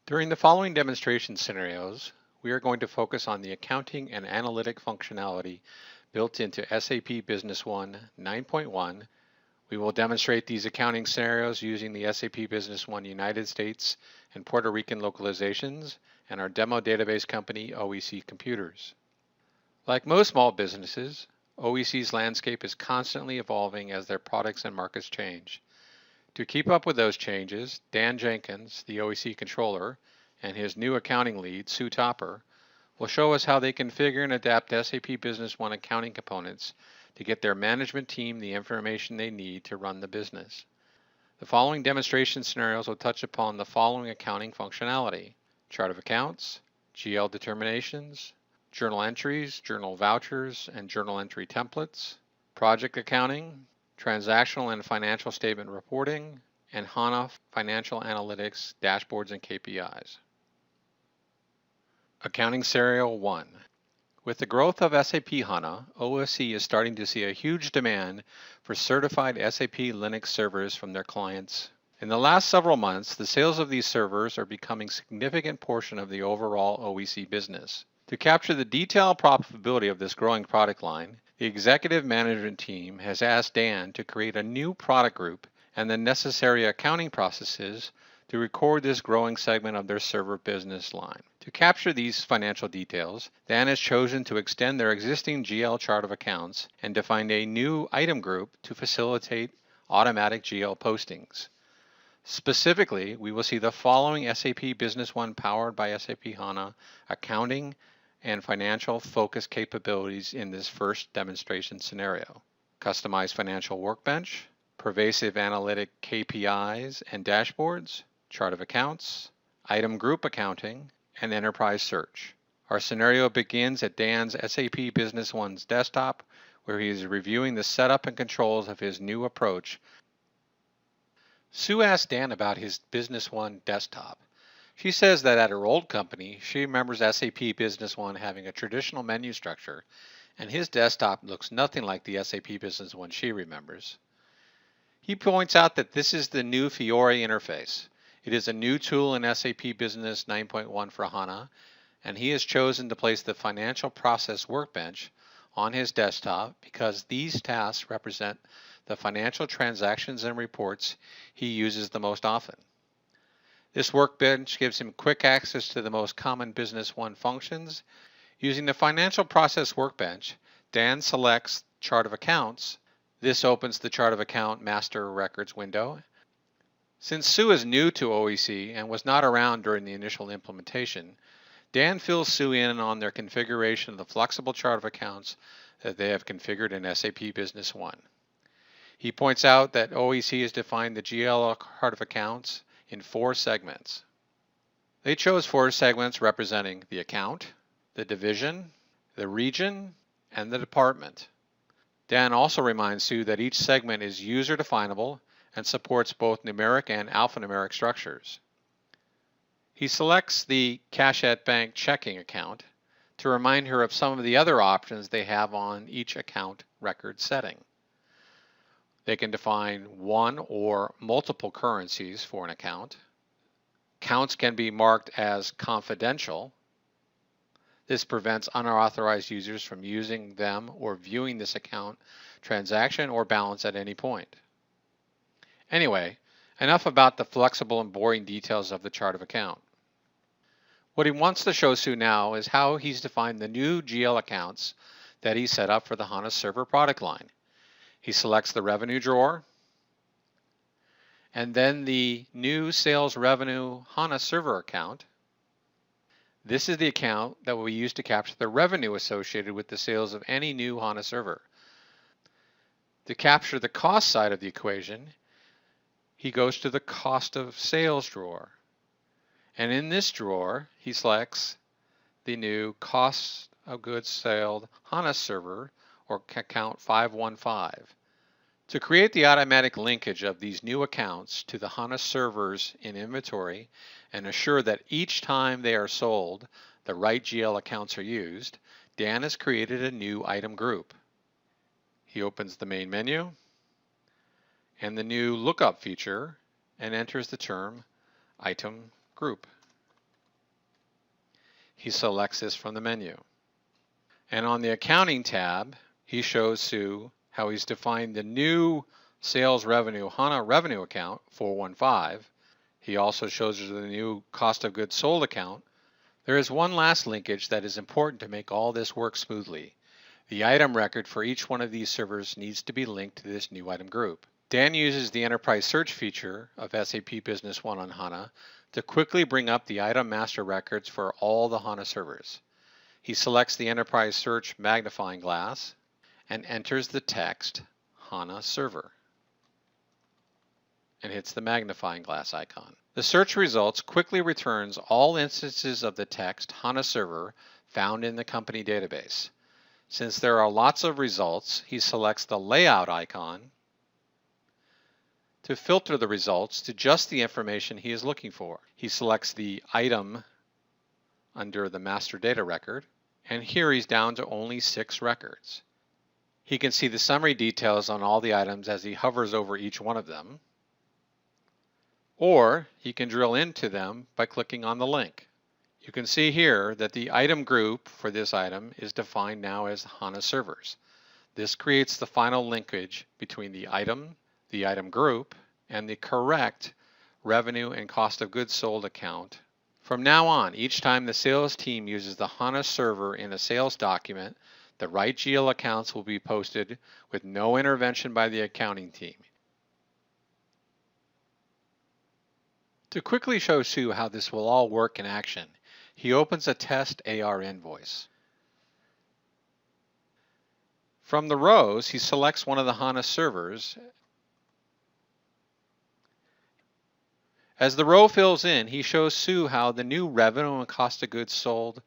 During the following demonstration scenarios, we are going to focus on the accounting and analytic functionality built into SAP Business One 9.1. We will demonstrate these accounting scenarios using the SAP Business One United States and Puerto Rican localizations and our demo database company, OEC Computers. Like most small businesses, OEC's landscape is constantly evolving as their products and markets change. To keep up with those changes, Dan Jenkins, the OEC controller, and his new accounting lead, Sue Topper, will show us how they configure and adapt SAP Business One accounting components to get their management team the information they need to run the business. The following demonstration scenarios will touch upon the following accounting functionality: chart of accounts, GL determinations, journal entries, journal vouchers, and journal entry templates, project accounting, transactional and financial statement reporting, and HANA financial analytics, dashboards, and KPIs. Accounting Scenario 1. With the growth of SAP HANA, OSC is starting to see a huge demand for certified SAP Linux servers from their clients. In the last several months, the sales of these servers are becoming a significant portion of the overall OEC business. To capture the detailed profitability of this growing product line, the executive management team has asked Dan to create a new product group and the necessary accounting processes to record this growing segment of their server business line. To capture these financial details, Dan has chosen to extend their existing GL chart of accounts and define a new item group to facilitate automatic GL postings. Specifically, we will see the following SAP Business One powered by SAP HANA accounting and financial focus capabilities in this first demonstration scenario: customized financial workbench, pervasive analytic KPIs and dashboards, chart of accounts, item group accounting, and enterprise search. Our scenario begins at Dan's SAP Business One's desktop, where he is reviewing the setup and controls of his new approach. Sue asked Dan about his Business One desktop. She says that at her old company, she remembers SAP Business One having a traditional menu structure, and his desktop looks nothing like the SAP Business One she remembers. He points out that this is the new Fiori interface. It is a new tool in SAP Business 9.1 for HANA, and he has chosen to place the financial process workbench on his desktop because these tasks represent the financial transactions and reports he uses the most often. This workbench gives him quick access to the most common Business One functions. Using the financial process workbench, Dan selects chart of accounts. This opens the chart of account master records window. Since Sue is new to OEC and was not around during the initial implementation, Dan fills Sue in on their configuration of the flexible chart of accounts that they have configured in SAP Business One. He points out that OEC has defined the GL chart of accounts in 4 segments. They chose 4 segments representing the account, the division, the region, and the department. Dan also reminds Sue that each segment is user definable and supports both numeric and alphanumeric structures. He selects the Cash at Bank checking account to remind her of some of the other options they have on each account record setting. They can define one or multiple currencies for an account. Accounts can be marked as confidential. This prevents unauthorized users from using them or viewing this account transaction or balance at any point. Anyway, enough about the flexible and boring details of the chart of account. What he wants to show Sue now is how he's defined the new GL accounts that he set up for the HANA server product line. He selects the revenue drawer, and then the new sales revenue HANA server account. This is the account that will be used to capture the revenue associated with the sales of any new HANA server. To capture the cost side of the equation, he goes to the cost of sales drawer. And in this drawer, he selects the new cost of goods sold HANA server, or account 515. To create the automatic linkage of these new accounts to the HANA servers in inventory and assure that each time they are sold, the right GL accounts are used, Dan has created a new item group. He opens the main menu and the new lookup feature and enters the term item group. He selects this from the menu. And on the Accounting tab, he shows Sue how he's defined the new Sales Revenue HANA Revenue account, 415. He also shows her the new Cost of Goods Sold account. There is one last linkage that is important to make all this work smoothly. The item record for each one of these servers needs to be linked to this new item group. Dan uses the Enterprise Search feature of SAP Business One on HANA to quickly bring up the item master records for all the HANA servers. He selects the Enterprise Search magnifying glass and enters the text HANA server and hits the magnifying glass icon. The search results quickly returns all instances of the text HANA server found in the company database. Since there are lots of results, he selects the layout icon to filter the results to just the information he is looking for. He selects the item under the master data record, and here he's down to only 6 records. He can see the summary details on all the items as he hovers over each one of them, or he can drill into them by clicking on the link. You can see here that the item group for this item is defined now as HANA servers. This creates the final linkage between the item group, and the correct revenue and cost of goods sold account. From now on, each time the sales team uses the HANA server in a sales document, the right GL accounts will be posted with no intervention by the accounting team. To quickly show Sue how this will all work in action, he opens a test AR invoice. From the rows, he selects one of the HANA servers. As the row fills in, he shows Sue how the new revenue and cost of goods sold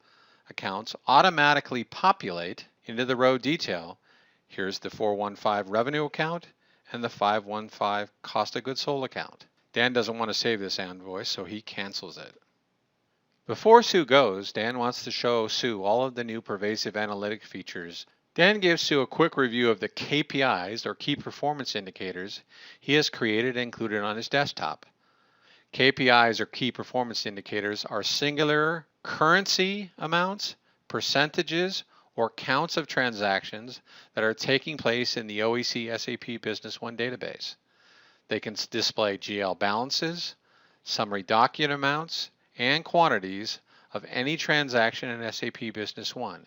accounts automatically populate into the row detail. Here's the 415 revenue account and the 515 cost of goods sold account. Dan doesn't want to save this invoice, so he cancels it. Before Sue goes, Dan wants to show Sue all of the new pervasive analytic features. Dan gives Sue a quick review of the KPIs, or key performance indicators, he has created and included on his desktop. KPIs, or key performance indicators, are singular currency amounts, percentages, or counts of transactions that are taking place in the OEC SAP Business One database. They can display GL balances, summary document amounts, and quantities of any transaction in SAP Business One.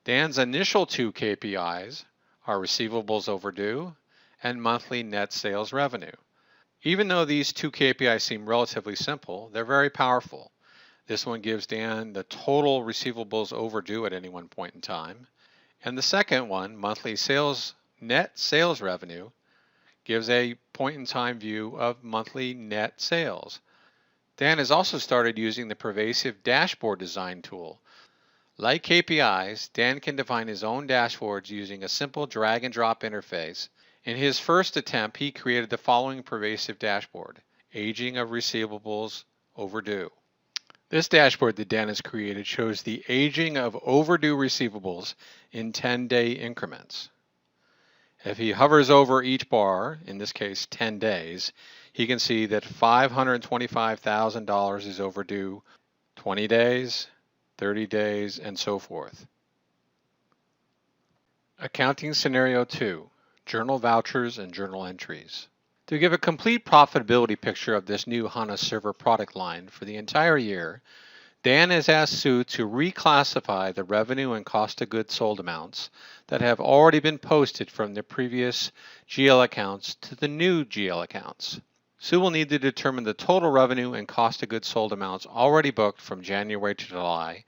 Dan's initial 2 KPIs are receivables overdue and monthly net sales revenue. Even though these 2 KPIs seem relatively simple, they're very powerful. This one gives Dan the total receivables overdue at any one point in time. And the second one, monthly net sales revenue, gives a point-in-time view of monthly net sales. Dan has also started using the pervasive dashboard design tool. Like KPIs, Dan can define his own dashboards using a simple drag-and-drop interface. In his first attempt, he created the following pervasive dashboard: aging of receivables overdue. This dashboard that Dan has created shows the aging of overdue receivables in 10-day increments. If he hovers over each bar, in this case 10 days, he can see that $525,000 is overdue 20 days, 30 days, and so forth. Accounting Scenario 2, Journal Vouchers and Journal Entries. To give a complete profitability picture of this new HANA Server product line for the entire year, Dan has asked Sue to reclassify the revenue and cost of goods sold amounts that have already been posted from the previous GL accounts to the new GL accounts. Sue will need to determine the total revenue and cost of goods sold amounts already booked from January to July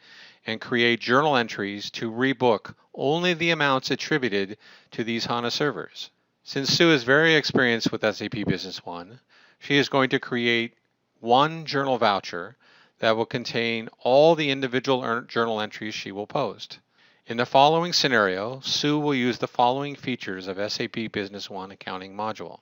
and create journal entries to rebook only the amounts attributed to these HANA servers. Since Sue is very experienced with SAP Business One, she is going to create one journal voucher that will contain all the individual journal entries she will post. In the following scenario, Sue will use the following features of SAP Business One accounting module: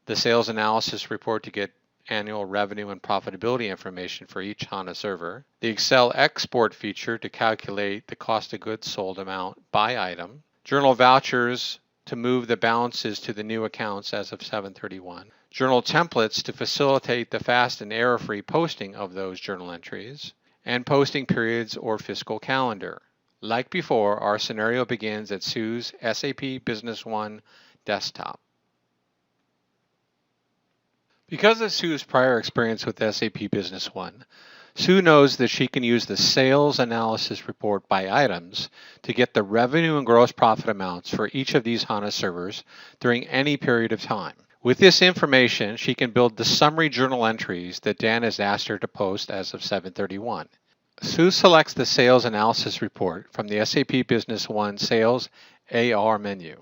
the sales analysis report to get annual revenue and profitability information for each HANA server, the Excel export feature to calculate the cost of goods sold amount by item, journal vouchers to move the balances to the new accounts as of 7/31, journal templates to facilitate the fast and error-free posting of those journal entries, and posting periods or fiscal calendar. Like before, our scenario begins at Sue's SAP Business One desktop. Because of Sue's prior experience with SAP Business One, Sue knows that she can use the sales analysis report by items to get the revenue and gross profit amounts for each of these HANA servers during any period of time. With this information, she can build the summary journal entries that Dan has asked her to post as of 7/31. Sue selects the sales analysis report from the SAP Business One Sales AR menu.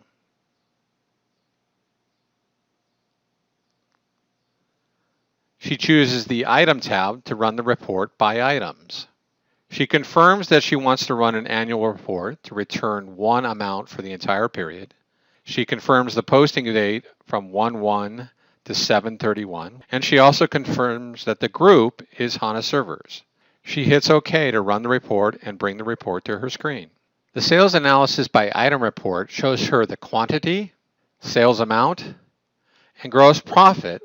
She chooses the Item tab to run the report by items. She confirms that she wants to run an annual report to return one amount for the entire period. She confirms the posting date from 1/1 to 7/31, and she also confirms that the group is HANA servers. She hits OK to run the report and bring the report to her screen. The sales analysis by item report shows her the quantity, sales amount, and gross profit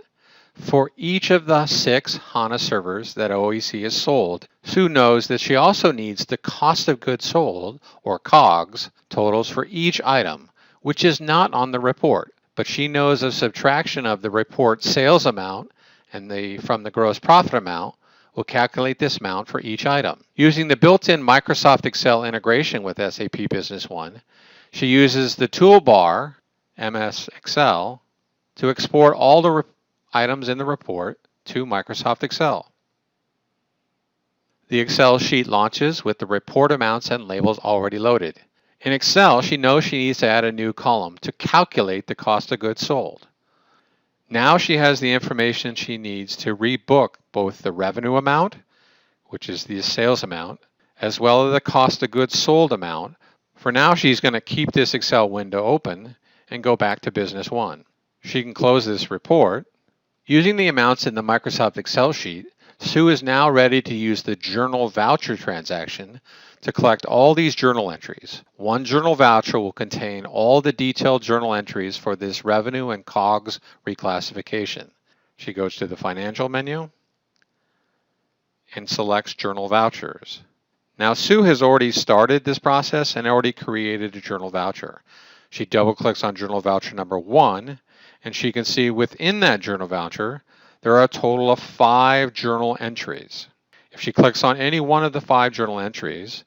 for each of the 6 HANA servers that OEC has sold. Sue knows that she also needs the cost of goods sold, or COGS, totals for each item, which is not on the report, but she knows a subtraction of the report sales amount and from the gross profit amount will calculate this amount for each item. Using the built-in Microsoft Excel integration with SAP Business One, she uses the toolbar, MS Excel, to export all the items in the report to Microsoft Excel. The Excel sheet launches with the report amounts and labels already loaded. In Excel, she knows she needs to add a new column to calculate the cost of goods sold. Now she has the information she needs to rebook both the revenue amount, which is the sales amount, as well as the cost of goods sold amount. For now, she's going to keep this Excel window open and go back to Business One. She can close this report. Using the amounts in the Microsoft Excel sheet, Sue is now ready to use the journal voucher transaction to collect all these journal entries. One journal voucher will contain all the detailed journal entries for this revenue and COGS reclassification. She goes to the Financial menu and selects Journal Vouchers. Now Sue has already started this process and already created a journal voucher. She double-clicks on journal voucher number 1, and she can see within that journal voucher, there are a total of 5 journal entries. If she clicks on any one of the 5 journal entries,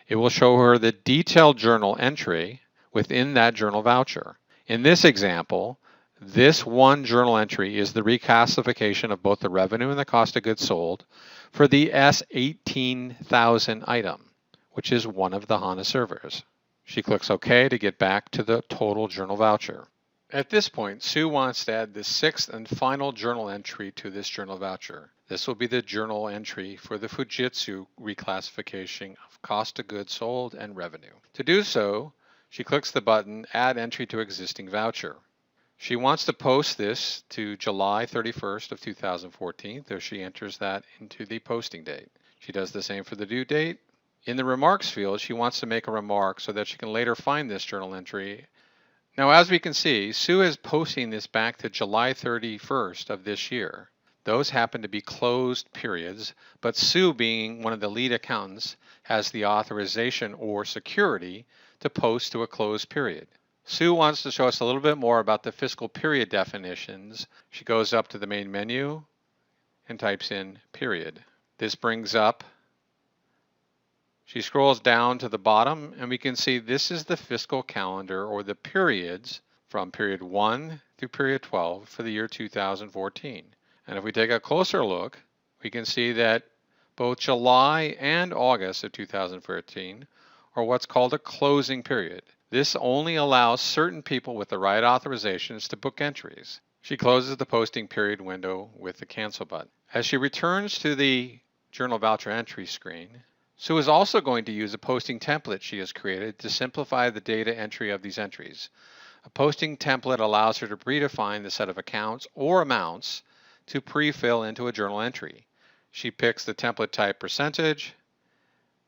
it will show her the detailed journal entry within that journal voucher. In this example, this one journal entry is the reclassification of both the revenue and the cost of goods sold for the S18,000 item, which is one of the HANA servers. She clicks OK to get back to the total journal voucher. At this point, Sue wants to add the 6th and final journal entry to this journal voucher. This will be the journal entry for the Fujitsu reclassification of cost of goods sold and revenue. To do so, she clicks the button Add Entry to Existing Voucher. She wants to post this to July 31st of 2014, so she enters that into the posting date. She does the same for the due date. In the remarks field, she wants to make a remark so that she can later find this journal entry. Now, as we can see, Sue is posting this back to July 31st of this year. Those happen to be closed periods, but Sue, being one of the lead accountants, has the authorization or security to post to a closed period. Sue wants to show us a little bit more about the fiscal period definitions. She goes up to the main menu and types in period. This brings up, she scrolls down to the bottom, and we can see this is the fiscal calendar, or the periods, from period 1 through period 12 for the year 2014. And if we take a closer look, we can see that both July and August of 2014 are what's called a closing period. This only allows certain people with the right authorizations to book entries. She closes the posting period window with the cancel button. As she returns to the journal voucher entry screen, Sue is also going to use a posting template she has created to simplify the data entry of these entries. A posting template allows her to predefine the set of accounts or amounts to pre-fill into a journal entry. She picks the template type percentage,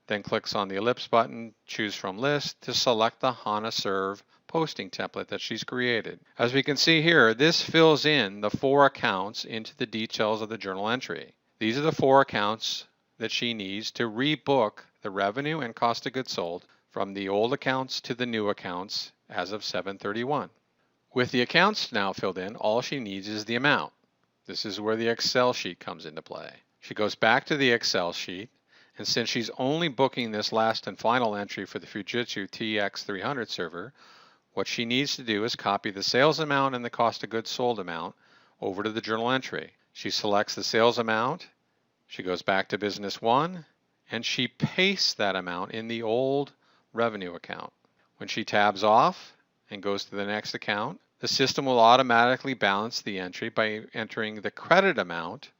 then clicks on the ellipse button, choose from list to select the HANA Serve posting template that she's created. As we can see here, this fills in the 4 accounts into the details of the journal entry. These are the 4 accounts that she needs to rebook the revenue and cost of goods sold from the old accounts to the new accounts as of 7/31. With the accounts now filled in, all she needs is the amount. This is where the Excel sheet comes into play. She goes back to the Excel sheet, and since she's only booking this last and final entry for the Fujitsu TX300 server, what she needs to do is copy the sales amount and the cost of goods sold amount over to the journal entry. She selects the sales amount, she goes back to Business One, and she pastes that amount in the old revenue account. When she tabs off and goes to the next account, the system will automatically balance the entry by entering the credit amount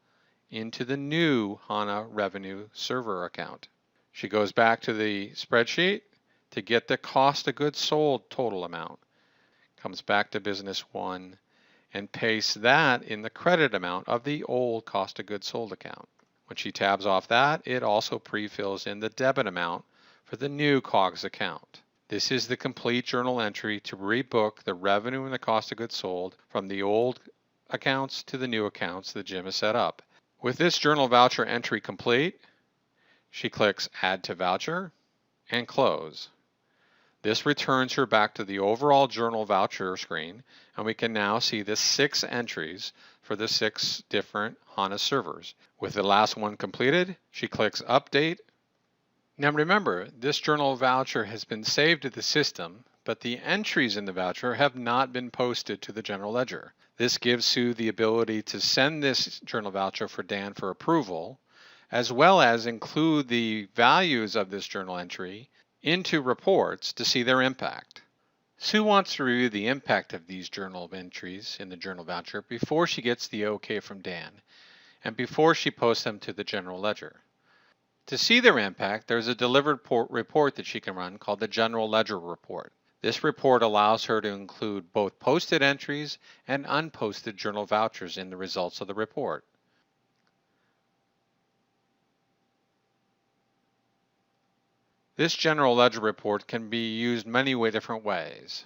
into the new HANA Revenue Server account. She goes back to the spreadsheet to get the cost of goods sold total amount, comes back to Business One, and pastes that in the credit amount of the old cost of goods sold account. When she tabs off that, it also pre-fills in the debit amount for the new COGS account. This is the complete journal entry to rebook the revenue and the cost of goods sold from the old accounts to the new accounts that Jim has set up. With this journal voucher entry complete, she clicks Add to Voucher and Close. This returns her back to the overall journal voucher screen, and we can now see the 6 entries for the 6 different HANA servers. With the last one completed, she clicks Update. Now remember, this journal voucher has been saved to the system, but the entries in the voucher have not been posted to the general ledger. This gives Sue the ability to send this journal voucher for Dan for approval, as well as include the values of this journal entry into reports to see their impact. Sue wants to review the impact of these journal entries in the journal voucher before she gets the OK from Dan, and before she posts them to the general ledger. To see their impact, there's a delivered report that she can run called the General Ledger Report. This report allows her to include both posted entries and unposted journal vouchers in the results of the report. This General Ledger Report can be used many different ways.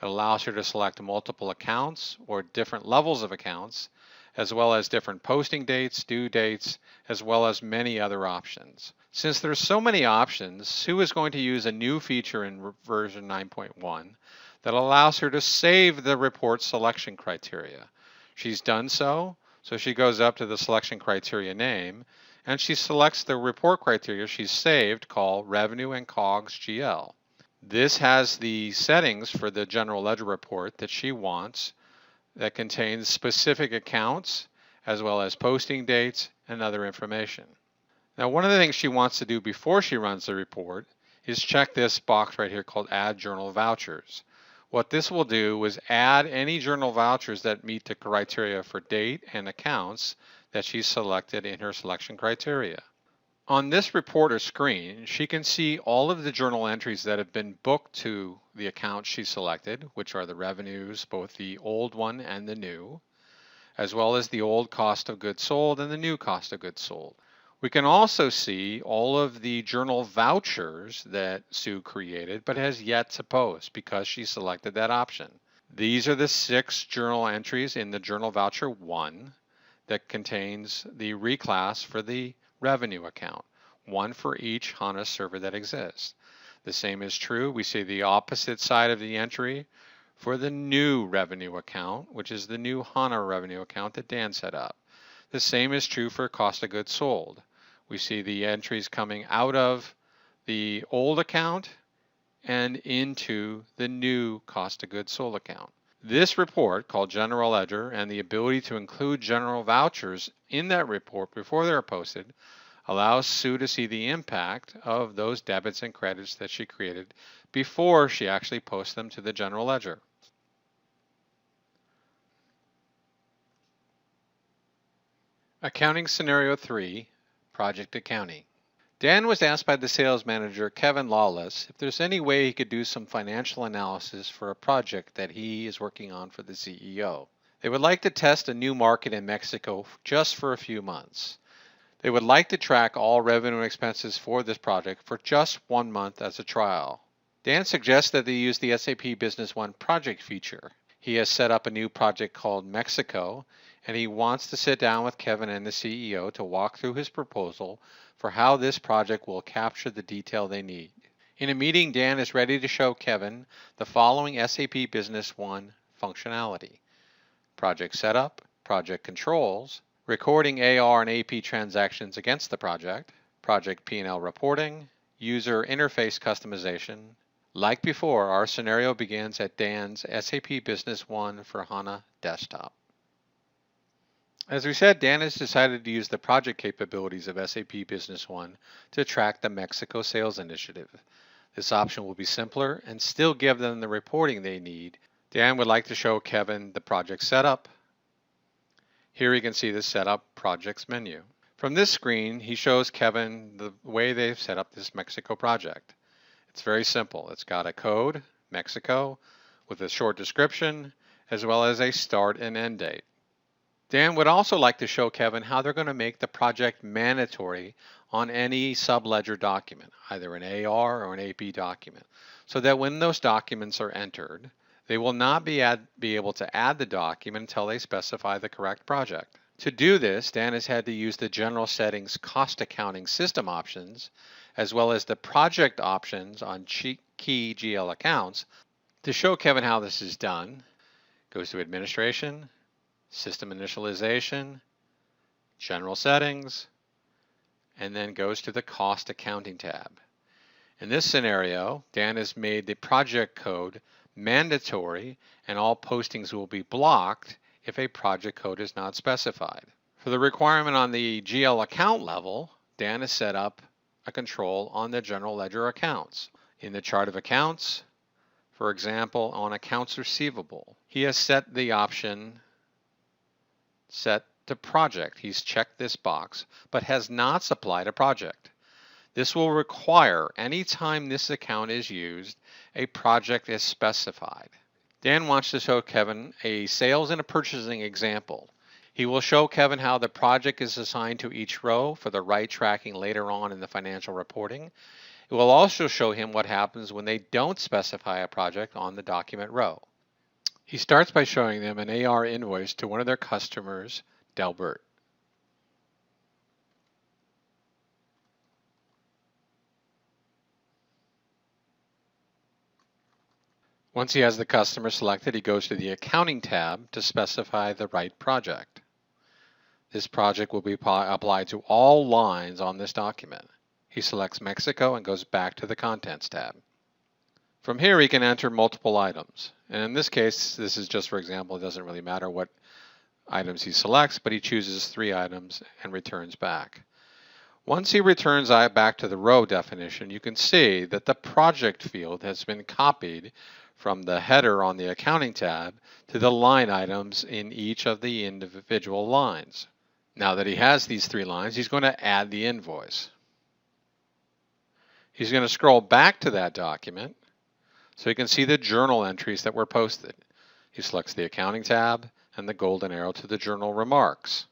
It allows her to select multiple accounts or different levels of accounts, as well as different posting dates, due dates, as well as many other options. Since there's so many options, Sue is going to use a new feature in version 9.1 that allows her to save the report selection criteria. She's done so she goes up to the selection criteria name, and she selects the report criteria she's saved called Revenue and COGS GL. This has the settings for the General Ledger Report that she wants that contains specific accounts as well as posting dates and other information. Now, one of the things she wants to do before she runs the report is check this box right here called Add Journal Vouchers. What this will do is add any journal vouchers that meet the criteria for date and accounts that she's selected in her selection criteria. On this reporter screen, she can see all of the journal entries that have been booked to the account she selected, which are the revenues, both the old one and the new, as well as the old cost of goods sold and the new cost of goods sold. We can also see all of the journal vouchers that Sue created but has yet to post because she selected that option. These are the 6 journal entries in the Journal Voucher 1 that contains the reclass for the revenue account, one for each HANA server that exists. The same is true. We see the opposite side of the entry for the new revenue account, which is the new HANA revenue account that Dan set up. The same is true for cost of goods sold. We see the entries coming out of the old account and into the new cost of goods sold account. This report, called General Ledger, and the ability to include general vouchers in that report before they're posted, allows Sue to see the impact of those debits and credits that she created before she actually posts them to the general ledger. Accounting Scenario 3, Project Accounting. Dan was asked by the sales manager, Kevin Lawless, if there's any way he could do some financial analysis for a project that he is working on for the CEO. They would like to test a new market in Mexico just for a few months. They would like to track all revenue and expenses for this project for just 1 month as a trial. Dan suggests that they use the SAP Business One project feature. He has set up a new project called Mexico, and he wants to sit down with Kevin and the CEO to walk through his proposal for how this project will capture the detail they need. In a meeting, Dan is ready to show Kevin the following SAP Business One functionality: project setup, project controls, recording AR and AP transactions against the project P&L reporting, user interface customization. Like before, our scenario begins at Dan's SAP Business One for HANA desktop. As we said, Dan has decided to use the project capabilities of SAP Business One to track the Mexico sales initiative. This option will be simpler and still give them the reporting they need. Dan would like to show Kevin the project setup. Here you can see the setup projects menu. From this screen, he shows Kevin the way they've set up this Mexico project. It's very simple. It's got a code, Mexico, with a short description, as well as a start and end date. Dan would also like to show Kevin how they're going to make the project mandatory on any subledger document, either an AR or an AP document, so that when those documents are entered, they will not be able to add the document until they specify the correct project. To do this, Dan has had to use the general settings cost accounting system options, as well as the project options on key GL accounts. To show Kevin how this is done, goes to Administration, System Initialization, General Settings, and then goes to the Cost Accounting tab. In this scenario, Dan has made the project code mandatory, and all postings will be blocked if a project code is not specified. For the requirement on the GL account level, Dan has set up a control on the general ledger accounts. In the chart of accounts, for example, on accounts receivable, he has set the option set to project. He's checked this box, but has not supplied a project. This will require, anytime this account is used, a project is specified. Dan wants to show Kevin a sales and a purchasing example. He will show Kevin how the project is assigned to each row for the right tracking later on in the financial reporting. It will also show him what happens when they don't specify a project on the document row. He starts by showing them an AR invoice to one of their customers, Delbert. Once he has the customer selected, he goes to the Accounting tab to specify the right project. This project will be applied to all lines on this document. He selects Mexico and goes back to the Contents tab. From here, he can enter multiple items. And in this case, this is just for example, it doesn't really matter what items he selects, but he chooses 3 items and returns back. Once he returns back to the row definition, you can see that the project field has been copied from the header on the Accounting tab to the line items in each of the individual lines. Now that he has these 3 lines, he's going to add the invoice. He's going to scroll back to that document so you can see the journal entries that were posted. He selects the Accounting tab and the golden arrow to the journal remarks.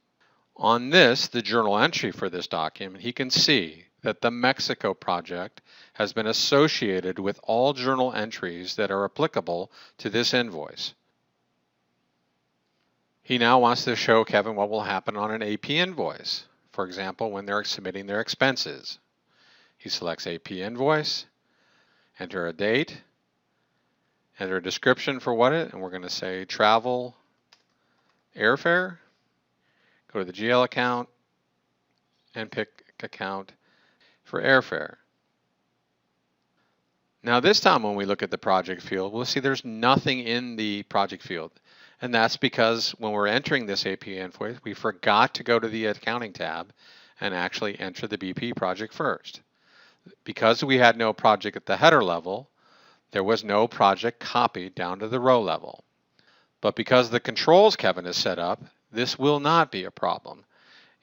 On this, the journal entry for this document, he can see that the Mexico project has been associated with all journal entries that are applicable to this invoice. He now wants to show Kevin what will happen on an AP invoice, for example, when they're submitting their expenses. He selects AP invoice, enter a date, enter a description for and we're going to say travel airfare. Go to the GL account and pick account for airfare. Now this time when we look at the project field, we'll see there's nothing in the project field. And that's because when we're entering this AP invoice, we forgot to go to the Accounting tab and actually enter the BP project first. Because we had no project at the header level, there was no project copied down to the row level. But because the controls Kevin has set up, this will not be a problem.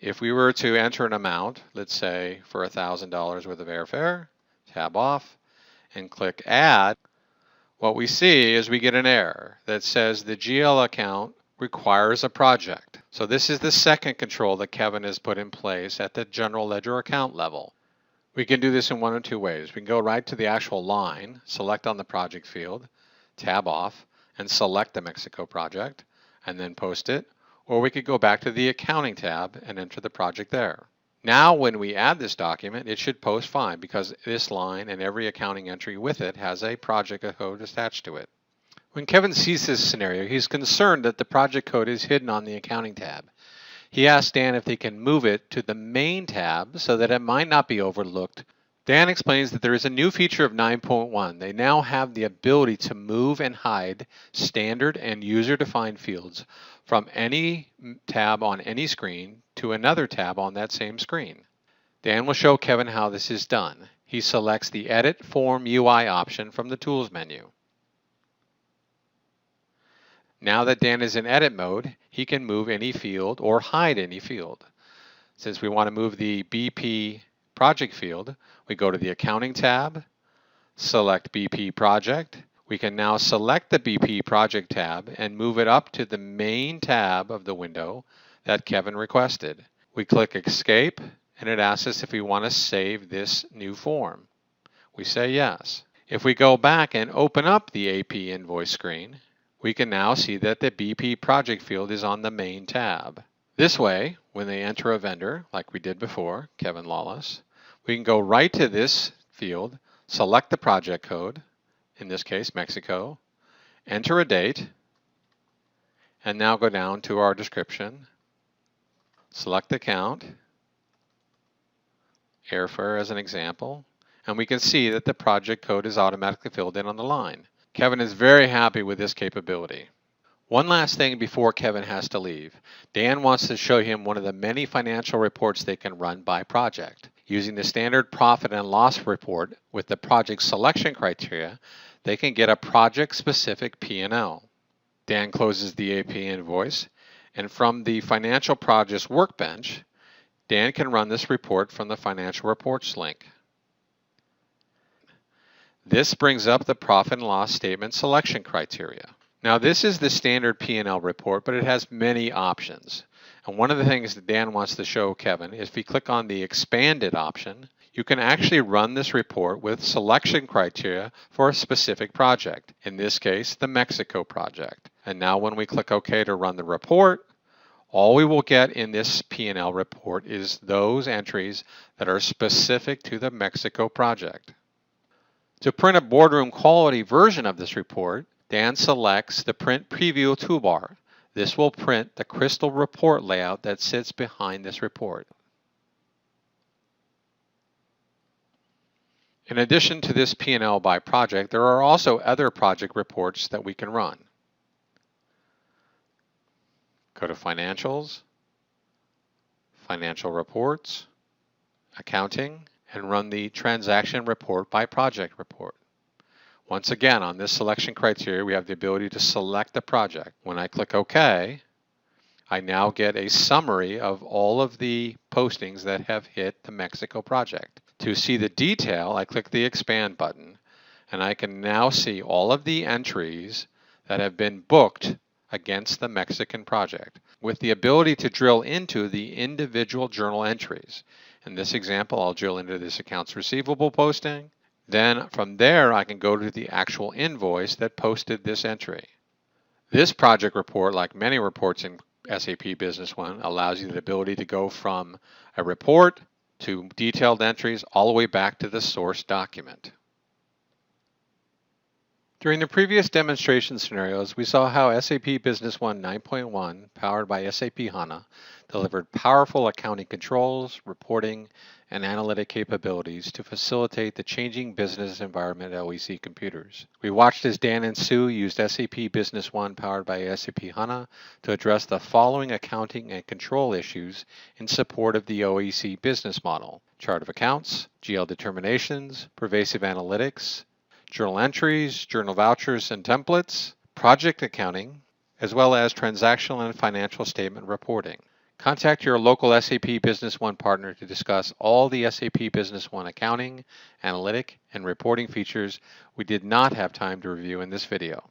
If we were to enter an amount, let's say for $1,000 worth of airfare, tab off, and click Add, what we see is we get an error that says the GL account requires a project. So this is the second control that Kevin has put in place at the general ledger account level. We can do this in one of 2 ways. We can go right to the actual line, select on the project field, tab off, and select the Mexico project, and then post it. or we could go back to the Accounting tab and enter the project there. Now when we add this document, it should post fine because this line and every accounting entry with it has a project code attached to it. When Kevin sees this scenario, he's concerned that the project code is hidden on the Accounting tab. He asks Dan if they can move it to the Main tab so that it might not be overlooked. Dan explains that there is a new feature of 9.1. They now have the ability to move and hide standard and user-defined fields from any tab on any screen to another tab on that same screen. Dan will show Kevin how this is done. He selects the Edit Form UI option from the Tools menu. Now that Dan is in edit mode, he can move any field or hide any field. Since we want to move the BP project field, we go to the Accounting tab, select BP Project. We can now select the BP Project tab and move it up to the main tab of the window that Kevin requested. We click Escape, and it asks us if we want to save this new form. We say yes. If we go back and open up the AP invoice screen, we can now see that the BP project field is on the main tab. This way, when they enter a vendor, like we did before, Kevin Lawless, we can go right to this field, select the project code, in this case Mexico, enter a date, and now go down to our description, select account, airfare as an example, and we can see that the project code is automatically filled in on the line. Kevin is very happy with this capability. One last thing before Kevin has to leave. Dan wants to show him one of the many financial reports they can run by project. Using the standard profit and loss report with the project selection criteria, they can get a project-specific P&L. Dan closes the AP invoice, and from the Financial Projects Workbench, Dan can run this report from the Financial Reports link. This brings up the profit and loss statement selection criteria. Now this is the standard P&L report, but it has many options. And one of the things that Dan wants to show Kevin is if you click on the expanded option, you can actually run this report with selection criteria for a specific project. In this case, the Mexico project. And now when we click OK to run the report, all we will get in this P&L report is those entries that are specific to the Mexico project. To print a boardroom quality version of this report, Dan selects the Print Preview toolbar. This will print the crystal report layout that sits behind this report. In addition to this P&L by project, there are also other project reports that we can run. Go to Financials, Financial Reports, Accounting, and run the Transaction Report by Project report. Once again, on this selection criteria, we have the ability to select the project. When I click OK, I now get a summary of all of the postings that have hit the Mexico project. To see the detail, I click the Expand button, and I can now see all of the entries that have been booked against the Mexican project, with the ability to drill into the individual journal entries. In this example, I'll drill into this accounts receivable posting. Then from there, I can go to the actual invoice that posted this entry. This project report, like many reports in SAP Business One, allows you the ability to go from a report to detailed entries all the way back to the source document. During the previous demonstration scenarios, we saw how SAP Business One 9.1, powered by SAP HANA, delivered powerful accounting controls, reporting, and analytic capabilities to facilitate the changing business environment at OEC computers. We watched as Dan and Sue used SAP Business One powered by SAP HANA to address the following accounting and control issues in support of the OEC business model: chart of accounts, GL determinations, pervasive analytics, journal entries, journal vouchers and templates, project accounting, as well as transactional and financial statement reporting. Contact your local SAP Business One partner to discuss all the SAP Business One accounting, analytic, and reporting features we did not have time to review in this video.